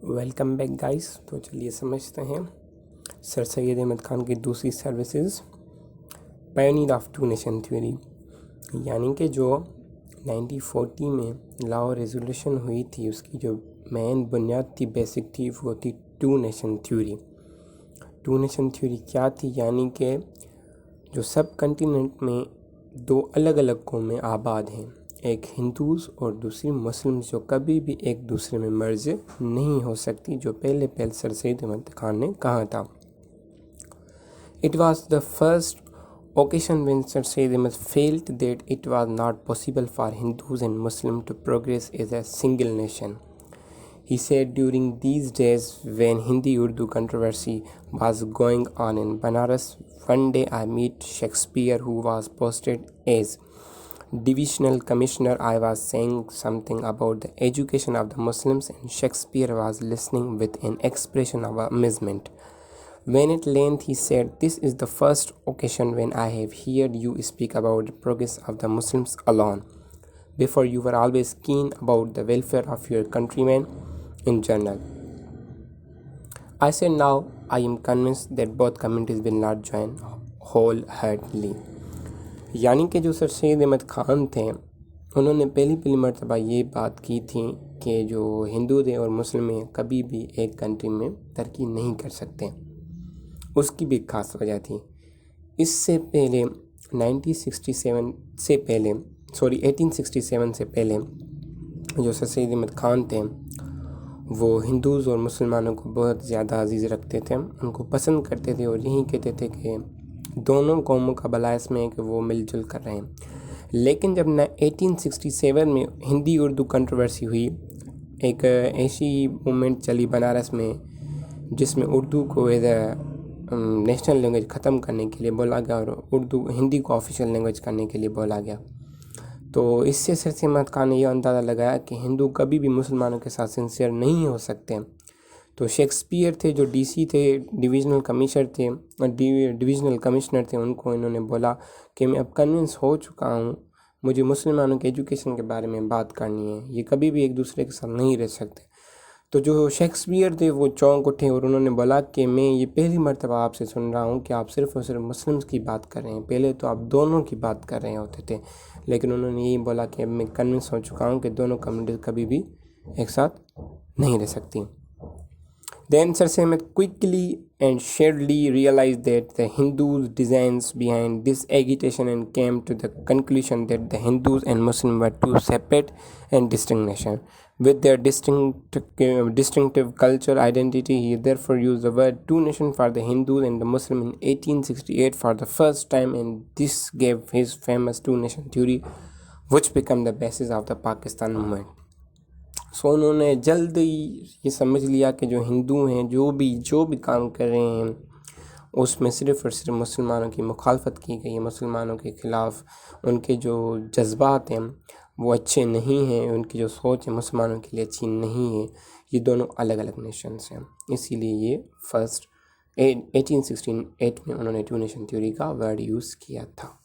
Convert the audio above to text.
Welcome back guys. तो चलिए समझते हैं सर सैयद अहमद खान की दूसरी services pioneer of two nation theory, यानी कि जो 1940 में लाहौर रेजोल्यूशन हुई थी उसकी जो मेन बुनियाद थी, बेसिक थी, वो थी two nation theory. Two nation theory क्या थी? यानी कि जो सब कॉन्टिनेंट में दो अलग अलग कौमें आबाद हैं, एक हिंदूज और दूसरी मुस्लिम, जो कभी भी एक दूसरे में मर्ज नहीं हो सकती, जो पहले सर सैयद अहमद खान ने कहा था। It was the first occasion when Sir Syed Ahmad felt that it was not possible for Hindus and Muslims to progress as a single nation. He said during these days when Hindi-Urdu controversy was going on in Banaras, one day I met Shakespeare, who was posted as divisional commissioner. I was saying something about the education of the Muslims and Shakespeare was listening with an expression of amazement. When at length he said, "This is the first occasion when I have heard you speak about the progress of the Muslims alone. Before you were always keen about the welfare of your countrymen in general." I said, "Now I am convinced that both communities will not join wholeheartedly." यानी कि जो sir Syed Ahmad Khan थे, उन्होंने पहली मर्तबा ये बात की थी कि जो हिंदू थे और मुस्लिम हैं कभी भी एक कंट्री में तरक्की नहीं कर सकते। उसकी भी खास वजह थी। इससे पहले 1867 से पहले जो सर सैयद अहमद खान थे वो हिंदूज़ और मुसलमानों को बहुत ज़्यादा अजीज़ रखते थे, उनको पसंद करते थे और यही कहते थे कि दोनों कौमों का भला इसमें है कि वो मिलजुल कर रहे हैं। लेकिन जब 1867 में हिंदी उर्दू कंट्रोवर्सी हुई, एक ऐसी मूवमेंट चली बनारस में जिसमें उर्दू को एज नेशनल लैंग्वेज ख़त्म करने के लिए बोला गया और हिंदी को ऑफिशियल लैंग्वेज करने के लिए बोला गया। तो इससे सर सैयद अहमद खान ने यह अंदाज़ा लगाया कि हिंदू कभी भी मुसलमानों के साथ सिंसियर नहीं हो सकते। तो शेक्सपियर थे जो डीसी थे, डिविजनल कमिश्नर थे, उनको इन्होंने बोला कि मैं अब कन्विंस हो चुका हूँ, मुझे मुसलमानों के एजुकेशन के बारे में बात करनी है, ये कभी भी एक दूसरे के साथ नहीं रह सकते। तो जो शेक्सपियर थे वो चौंक उठे और उन्होंने बोला कि मैं ये पहली मर्तबा आपसे सुन रहा हूँ कि आप सिर्फ और सिर्फ मुस्लिम्स की बात कर रहे हैं, पहले तो आप दोनों की बात कर रहे होते थे। लेकिन उन्होंने यही बोला कि अब मैं कन्विंस हो चुका हूँ कि दोनों कम्युनिटीज़ कभी भी एक साथ नहीं रह सकती। Then Sir Syed Ahmad quickly and surely realized that the Hindus' designs behind this agitation and came to the conclusion that the Hindus and Muslims were two separate and distinct nations with their distinctive cultural identity. He therefore used the word two nation for the Hindus and the Muslims in 1868 for the first time, and this gave his famous two nation theory, which became the basis of the Pakistan movement. सो उन्होंने जल्द ही ये समझ लिया कि जो हिंदू हैं जो भी काम कर रहे हैं उसमें सिर्फ़ और सिर्फ मुसलमानों की मुखालफत की गई है, मुसलमानों के ख़िलाफ़ उनके जो जज्बात हैं वो अच्छे नहीं हैं, उनकी जो सोच है मुसलमानों के लिए अच्छी नहीं है। ये दोनों अलग अलग नेशंस हैं, इसीलिए ये 1868 में उन्होंने टू नेशन थ्योरी का वर्ड यूज़ किया था।